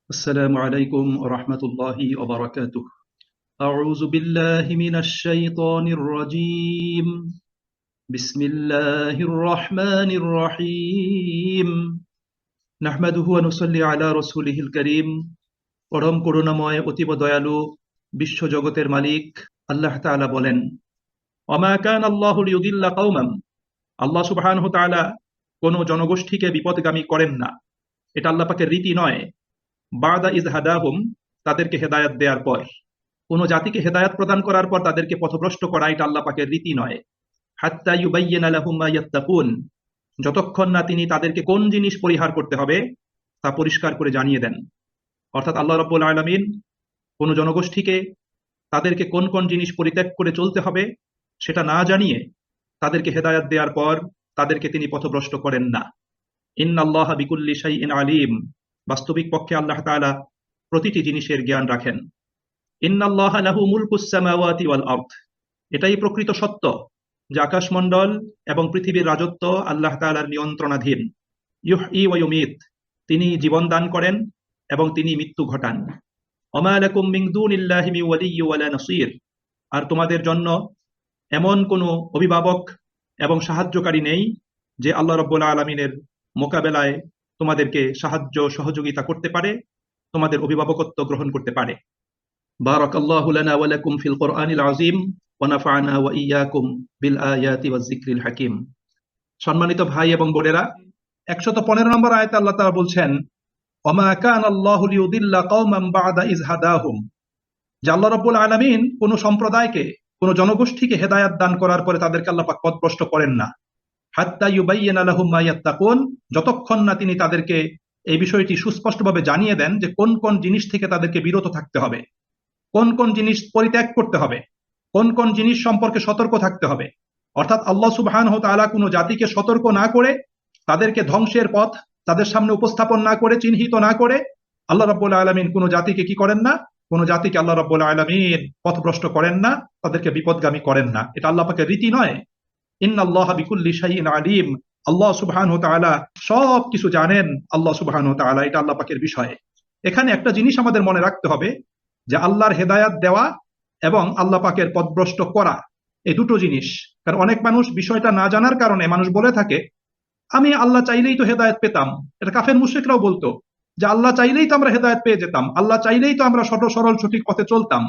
السلام عليكم ورحمة الله وبركاته. أعوذ بالله من الشيطان الرجيم. بسم الله الرحمن الرحيم. نحمده ونصلي على رسوله الكريم. পরম করুণাময় অতীব দয়ালু বিশ্ব জগতের মালিক আল্লাহ তাআলা বলেন, ওমা কান আল্লাহু লিয়ুদিল্লা কওমান। আল্লাহ সুবহানাহু ওয়া তাআলা কোন জনগোষ্ঠীকে বিপথগামী করেন না। এটা আল্লাহ পাকের রীতি নয়। বাদা ইজ হাদাহুম, তাদেরকে হেদায়াত দেওয়ার পর, কোন জাতিকে হেদায়াত প্রদান করার পর তাদেরকে পথভ্রষ্ট করা এটা আল্লাহ পাকের রীতি নয়। হাত্তা ইউবাইয়িনা লাহুম মা ইয়াত্তাকুন, যতক্ষণ না তিনি তাদেরকে কোন জিনিস পরিহার করতে হবে তা পরিষ্কার করে জানিয়ে দেন। অর্থাৎ আল্লাহ রাব্বুল আলামিন কোন জনগোষ্ঠীকে তাদেরকে কোন কোন জিনিস পরিত্যাগ করে চলতে হবে সেটা না জানিয়ে তাদেরকে হেদায়াত দেওয়ার পর তাদেরকে তিনি পথভ্রষ্ট করেন না। ইন্নাল্লাহা বিকুল্লি শাইইন আলিম, বাস্তবিক পক্ষে আল্লাহ তাআলা প্রতিটি জিনিসের জ্ঞান রাখেন। ইন্নাল্লাহা লাহু মুলকুস সামাওয়াতি ওয়াল আরদ, এটাই প্রকৃত সত্য যে আকাশমণ্ডল এবং পৃথিবীর রাজত্ব আল্লাহ তাআলার নিয়ন্ত্রণাধীন। ইউহয়ী ওয়া ইউমীত, তিনি জীবন দান করেন এবং তিনি মৃত্যু ঘটান। ওমা লাকুম মিন দুনিল্লাহি মিন ওয়ালিয়্যিন ওয়ালা নাসীর, আর তোমাদের জন্য এমন কোনো অভিভাবক এবং সাহায্যকারী নেই যে আল্লাহ রাব্বুল আলামিনের মোকাবেলায় তোমাদেরকে সাহায্য সহযোগিতা করতে পারে, তোমাদের অভিভাবকত্ব গ্রহণ করতে পারে। বারাকাল্লাহু লানা ওয়া লাকুম ফিল কোরআনিল আযীম ওয়া নাফা'না ওয়া ইয়্যাকুম বিল আয়াতি ওয়াজ যিকরিল হাকীম। সম্মানিত ভাই এবং বোনেরা, 115 নম্বর আয়াতে আল্লাহ তাআলা বলছেন, ওমা কানা আল্লাহু লিয়ুদিল্লা কওমান বা'দা ইয হাদাহুম, যে আল্লাহ রাব্বুল আলামিন কোন সম্প্রদায়কে, কোন জনগোষ্ঠীকে হেদায়াত দান করার পরে তাদেরকে আল্লাহ পাক পথভ্রষ্ট করেন না। হাত্তা ইউবাইয়িনা লাহুম মা ইয়াত্তাকুন, যতক্ষণ না তিনি তাদেরকে এই বিষয়টি সুস্পষ্টভাবে জানিয়ে দেন যে কোন কোন জিনিস থেকে তাদেরকে বিরত থাকতে হবে, কোন কোন জিনিস পরিত্যাগ করতে হবে, কোন কোন জিনিস সম্পর্কে সতর্ক থাকতে হবে। অর্থাৎ আল্লাহ সুবহানাহু ওয়া তাআলা কোনো জাতিকে সতর্ক না করে, তাদেরকে ধ্বংসের পথ তাদের সামনে উপস্থাপন না করে, চিহ্নিত না করে আল্লাহ রাব্বুল আলামিন কোনো জাতিকে কি করেন না, কোনো জাতিকে আল্লাহ রাব্বুল আলামিন পথভ্রষ্ট করেন না, তাদেরকে বিপদগামী করেন না। এটা আল্লাহ পাকের রীতি নয়। ইন্নাল্লাহা বিকুল্লি শাইইন আলিম, আল্লাহ সুবহানাহু ওয়া তাআলা সব কিছু জানেন। আল্লাহ সুবহানাহু ওয়া তাআলা, এটা আল্লাহ পাকের বিষয়। এখানে একটা জিনিস আমাদের মনে রাখতে হবে যে আল্লাহর হেদায়াত দেওয়া এবং আল্লাহ পাকের পথভ্রষ্ট করা এই দুটো জিনিস। কারণ অনেক মানুষ বিষয়টা না জানার কারণে মানুষ বলে থাকে, আমি আল্লাহ চাইলেই তো হেদায়েত পেতাম। এটা কাফের মুশরিকরাও বলতো যে আল্লাহ চাইলেই তো আমরা হেদায়েত পেয়ে যেতাম, আল্লাহ চাইলেই তো আমরা সরল সঠিক পথে চলতাম,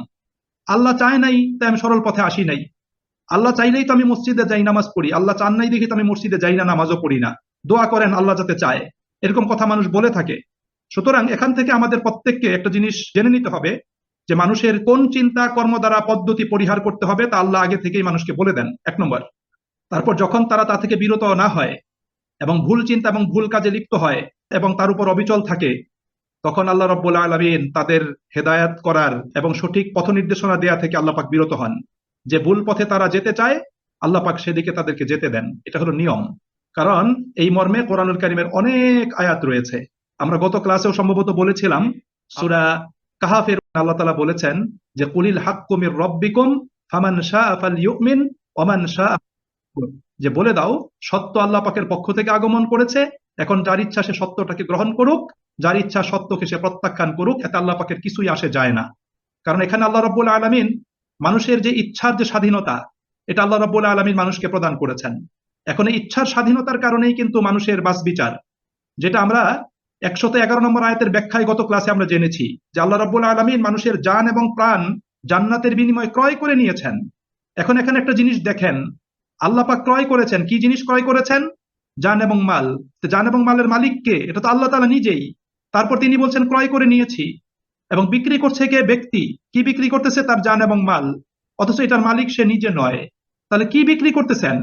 আল্লাহ চায় নাই তাই আমি সরল পথে আসি নাই, আল্লাহ চাইলেই তো আমি মসজিদে যাই নামাজ পড়ি, আল্লাহ চান নাই দেখি তো আমি মসজিদে যাই না, নামাজও পড়ি না, দোয়া করেন আল্লাহ যাতে চায়। এরকম কথা মানুষ বলে থাকে। সুতরাং এখান থেকে আমাদের প্রত্যেককে একটা জিনিস জেনে নিতে হবে যে মানুষের কোন চিন্তা কর্ম দ্বারা পদ্ধতি পরিহার করতে হবে তা আল্লাহ আগে থেকেই মানুষকে বলে দেন, 1 নম্বর। তারপর যখন তারা তা থেকে বিরত না হয় এবং ভুল চিন্তা এবং ভুল কাজে লিপ্ত হয় এবং তার উপর অবিচল থাকে, তখন আল্লাহ রাব্বুল আলামিন তাদের হেদায়াত করার এবং সঠিক পথ নির্দেশনা দেয়া থেকে আল্লাহ পাক বিরত হন। যে ভুল পথে তারা যেতে চায় আল্লাহ পাক সেদিকে তাদেরকে যেতে দেন। এটা হলো নিয়ম। কারণ এই মর্মে কোরআনুল কারীমের অনেক আয়াত রয়েছে। আমরা গত ক্লাসেও সম্ভবত বলেছিলাম, সূরা কাহাফের আল্লাহ তাআলা বলেছেন যে কুলিল হাক্কু মির রাব্বিকুম ফামান শাআ ফালইউমিন ওয়া মান শাআ, যে বলে দাও সত্য আল্লাহ পাকের পক্ষ থেকে আগমন করেছে, এখন যার ইচ্ছা সে সত্যটাকে গ্রহণ করুক, যার ইচ্ছা সত্যকে সে প্রত্যাখ্যান করুক, এতে আল্লাহ পাকের কিছুই আসে যায় না। কারণ এখানে আল্লাহ রাব্বুল আলামিন মানুষের যে ইচ্ছার যে স্বাধীনতা, এটা আল্লাহ রাব্বুল আলামিন মানুষকে প্রদান করেছেন। এখন এই ইচ্ছার স্বাধীনতার কারণেই কিন্তু মানুষের বাছবিচার, যেটা আমরা 111 নম্বর আয়াতের ব্যাখ্যায় গত ক্লাসে আমরা জেনেছি যে আল্লাহ রাব্বুল আলামিন মানুষের জান এবং প্রাণ জান্নাতের বিনিময়ে ক্রয় করে নিয়েছেন। এখন এখানে একটা জিনিস দেখেন, আল্লাহ পাক ক্রয় করেছেন, কি জিনিস ক্রয় করেছেন? জান এবং মাল। জান এবং মালের মালিক কে? এটা তো আল্লাহ তাআলা নিজেই। তারপর তিনি বলছেন ক্রয় করে নিয়েছি, এবং বিক্রি করছে কে? ব্যক্তি। কি বিক্রি করতেছে? তার জান এবং মাল। অথচ এটার মালিক সে নিজে নয়। তাহলে কি বিক্রি করতেছেন?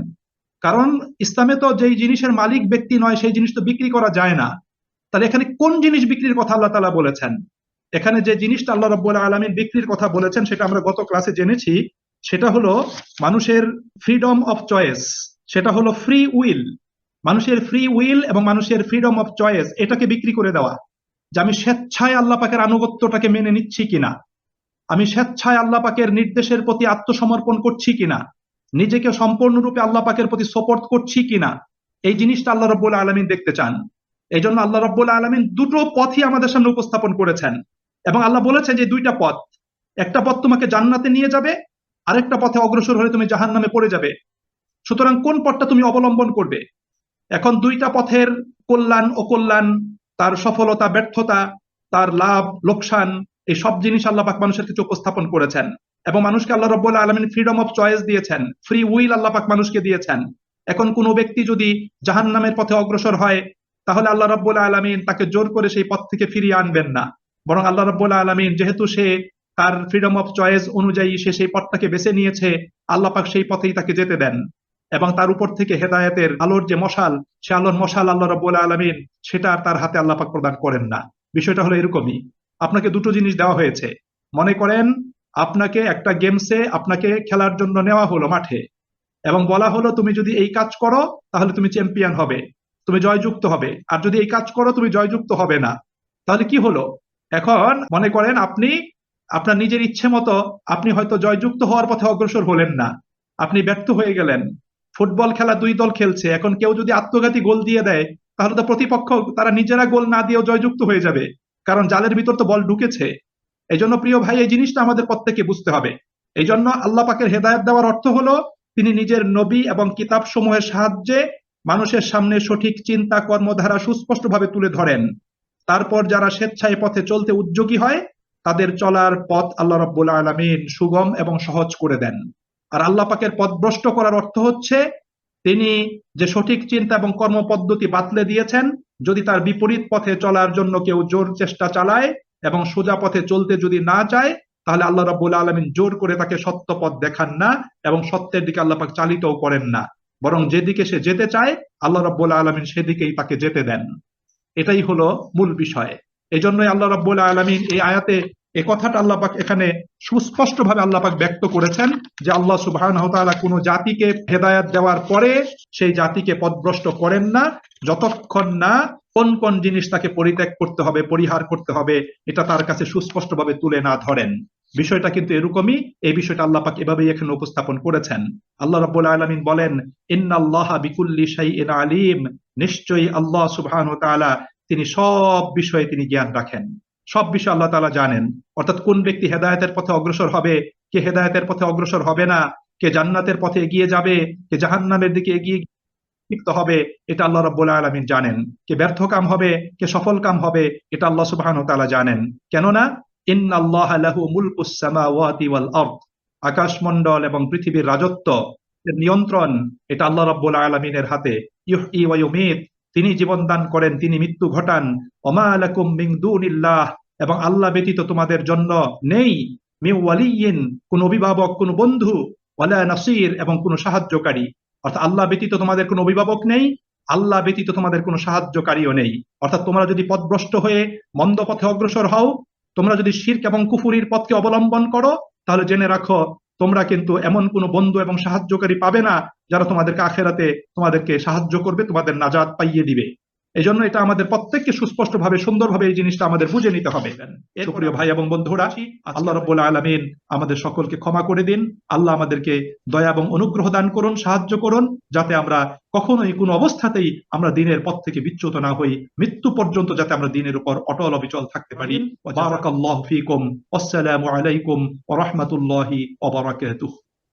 কারণ ইসলামে তো যেই জিনিসের মালিক ব্যক্তি নয় সেই জিনিস তো বিক্রি করা যায় না। তাহলে এখানে কোন জিনিস বিক্রির কথা আল্লাহ তাআলা বলেছেন? এখানে যে জিনিসটা আল্লাহ রাব্বুল আলামিন বিক্রির কথা বলেছেন সেটা আমরা গত ক্লাসে জেনেছি। সেটা হলো মানুষের ফ্রিডম অফ চয়েস, সেটা হলো ফ্রি উইল। মানুষের ফ্রি উইল এবং মানুষের ফ্রিডম অফ চয়েস, এটাকে বিক্রি করে দেওয়া। যে আমি স্বেচ্ছায় আল্লাহ পাকের আনুগত্যটাকে মেনে নিচ্ছি কিনা, আমি স্বেচ্ছায় আল্লাহ পাকের নির্দেশের প্রতি আত্মসমর্পণ করছি কিনা, নিজেকে সম্পূর্ণরূপে আল্লাহ পাকের প্রতি সোপর্দ করছি কিনা, এই জিনিসটা আল্লাহ রাব্বুল আলামিন দেখতে চান। এই জন্য আল্লাহ রাব্বুল আলামিন দুটো পথই আমাদের সামনে উপস্থাপন করেছেন, এবং আল্লাহ বলেছেন যে দুইটা পথ, একটা পথ তোমাকে জান্নাতে নিয়ে যাবে, আরেকটা পথে অগ্রসর হলে তুমি জাহান্নামে পড়ে যাবে। সুতরাং কোন পথটা তুমি অবলম্বন করবে? এখন দুইটা পথের কল্যাণ ও কল্যাণ, তার সফলতা ব্যর্থতা, তার লাভ লোকসান, এই সব জিনিস আল্লাহ পাক মানুষের কাছে উপস্থাপন করেছেন, এবং মানুষকে আল্লাহ রাব্বুল আলামিন ফ্রিডম অফ চয়েস দিয়েছেন, ফ্রি উইল আল্লাহ পাক মানুষকে দিয়েছেন। এখন কোনো ব্যক্তি যদি জাহান্নামের পথে অগ্রসর হয়, তাহলে আল্লাহ রাব্বুল আলামিন তাকে জোর করে সেই পথ থেকে ফিরিয়ে আনবেন না, বরং আল্লাহ রাব্বুল আলামিন যেহেতু সে তার ফ্রিডম অফ চয়েস অনুযায়ী সে সেই পথটাকে বেছে নিয়েছে, আল্লাহ পাক সেই পথেই তাকে যেতে দেন, এবং তার উপর থেকে হেদায়েতের আলোর যে মশাল, সে আলোর মশাল আল্লাহ রাব্বুল আলামিন সেটা আর তার হাতে আল্লাহ পাক প্রদান করেন না। বিষয়টা হলো এরকমই, আপনাকে দুটো জিনিস দেওয়া হয়েছে। মনে করেন আপনাকে একটা গেমসে আপনাকে খেলার জন্য নেওয়া হলো মাঠে, এবং বলা হলো তুমি যদি এই কাজ করো তাহলে তুমি চ্যাম্পিয়ন হবে, তুমি জয়যুক্ত হবে, আর যদি এই কাজ করো তুমি জয়যুক্ত হবে না। তাহলে কি হলো? এখন মনে করেন আপনি আপনার নিজের ইচ্ছে মতো আপনি হয়তো জয়যুক্ত হওয়ার পথে অগ্রসর হলেন না, আপনি ব্যর্থ হয়ে গেলেন। ফুটবল খেলা দুই দল খেলছে, এখন কেউ যদি আত্মঘাতী গোল দিয়ে দেয়, তাহলে তো প্রতিপক্ষ তারা নিজেরা গোল না দিয়েও জয়যুক্ত হয়ে যাবে, কারণ জালের ভিতর তো বল ঢুকেছে। এই জন্য প্রিয় ভাই, এই জিনিসটা আমাদের প্রত্যেককে বুঝতে হবে। এই জন্য আল্লাহ পাকের হেদায়েত দেওয়ার অর্থ হলো তিনি নিজের নবী এবং কিতাব সমূহের সাহায্যে মানুষের সামনে সঠিক চিন্তা কর্মধারা সুস্পষ্টভাবে তুলে ধরেন। তারপর যারা স্বেচ্ছায় পথে চলতে উদ্যোগী হয়, তাদের চলার পথ আল্লাহ রাব্বুল আলামিন সুগম এবং সহজ করে দেন। আর আল্লাহ পাকের পথভ্রষ্ট করার অর্থ হচ্ছে তিনি যে সঠিক চিন্তা এবং কর্মপদ্ধতি বাতলে দিয়েছেন, যদি তার বিপরীত পথে চলার জন্য কেউ জোর চেষ্টা চালায় এবং সোজা পথে চলতে যদি না চায়, তাহলে আল্লাহ রাব্বুল আলামিন জোর করে তাকে সত্য পথ দেখান না এবং সত্যের দিকে আল্লাহ পাক চালিতও করেন না, বরং যেদিকে সে যেতে চায় আল্লাহ রাব্বুল আলামিন সেদিকেই তাকে যেতে দেন। এটাই হলো মূল বিষয়। এই জন্যই আল্লাহ রাব্বুল আলামিন এই আয়াতে এই কথাটা আল্লাহ পাক এখানে সুস্পষ্টভাবে আল্লাহ পাক ব্যক্ত করেছেন যে আল্লাহ সুবহানাহু ওয়া তাআলা কোনো জাতিকে হেদায়েত দেওয়ার পরে সেই জাতিকে পথভ্রষ্ট করেন না, যতক্ষণ না কোন কোন জিনিস তাকে পরিত্যাগ করতে হবে, পরিহার করতে হবে, এটা তার কাছে সুস্পষ্টভাবে তুলে না ধরেন। বিষয়টা কিন্তু এরকমই, এই বিষয়টা আল্লাহ পাক এভাবেই এখানে উপস্থাপন করেছেন। আল্লাহ রাব্বুল আলামিন বলেন, ইন্নাল্লাহা বিকুল্লি শাইইন আলিম, নিশ্চয়ই আল্লাহ সুবহানাহু ওয়া তাআলা তিনি সব বিষয়ে তিনি জ্ঞান রাখেন, সব বিষয় আল্লাহ তাআলা জানেন। অর্থাৎ কোন ব্যক্তি হেদায়েতের পথে অগ্রসর হবে, কে হেদায়েতের পথে অগ্রসর হবে না, কে জান্নাতের পথে এগিয়ে যাবে, কে জাহান্নামের দিকে এগিয়ে লিপ্ত হবে, এটা আল্লাহ রাব্বুল আলামিন জানেন। কে ব্যর্থ কাম হবে, কে সফল কাম হবে, এটা আল্লাহ সুবহানাহু ওয়া তাআলা জানেন। কেননা ইন্নাল্লাহা লাহু মুলকুস সামাওয়াতি ওয়াল আরদ, আকাশমণ্ডল এবং পৃথিবীর রাজত্ব, এর নিয়ন্ত্রণ, এটা আল্লাহ রাব্বুল আলামিনের হাতে। ইউহয়ী ওয়া ইউমীত, তিনি জীবন দান করেন, তিনি মৃত্যু ঘটান। ওমা লাকুম মিন দুনিল্লাহ, এবং আল্লাহ ব্যতীত তোমাদের জন্য নেই মিন ওয়ালিয়্যিন, কোন অভিভাবক, কোন বন্ধু, ওয়ালা নাসীর, এবং কোন সাহায্যকারী। অর্থাৎ আল্লাহ ব্যতীত তোমাদের কোনো অভিভাবক নেই, আল্লাহ ব্যতীত তোমাদের কোনো সাহায্যকারীও নেই। অর্থাৎ তোমরা যদি পথভ্রষ্ট হয়ে মন্দ পথে অগ্রসর হও, তোমরা যদি শিরক এবং কুফরির পথকে অবলম্বন করো, তাহলে জেনে রাখো তোমরা কিন্তু এমন কোনো বন্ধু এবং সাহায্যকারী পাবে না যারা তোমাদেরকে আখেরাতে তোমাদেরকে সাহায্য করবে, তোমাদের নাজাত পাইয়ে দিবে। এই জন্য এটা আমাদের প্রত্যেককে সুস্পষ্টভাবে সুন্দরভাবে এই জিনিসটা আমাদের বুঝে নিতে হবে। প্রিয় ভাই এবং বন্ধুরা, আল্লাহ রাব্বুল আলামিন আমাদের সকলকে ক্ষমা করে দিন। আল্লাহ আমাদেরকে দয়া এবং অনুগ্রহ দান করুন, সাহায্য করুন, যাতে আমরা কখনোই কোনো অবস্থাতেই আমরা দ্বীনের পথ থেকে বিচ্যুত না হই, মৃত্যু পর্যন্ত যাতে আমরা দ্বীনের উপর অটল অবিচল থাকতে পারি। বারাকাল্লাহু ফীকুম, আসসালামু আলাইকুম ওয়া রাহমাতুল্লাহি ওয়া বারাকাতুহু।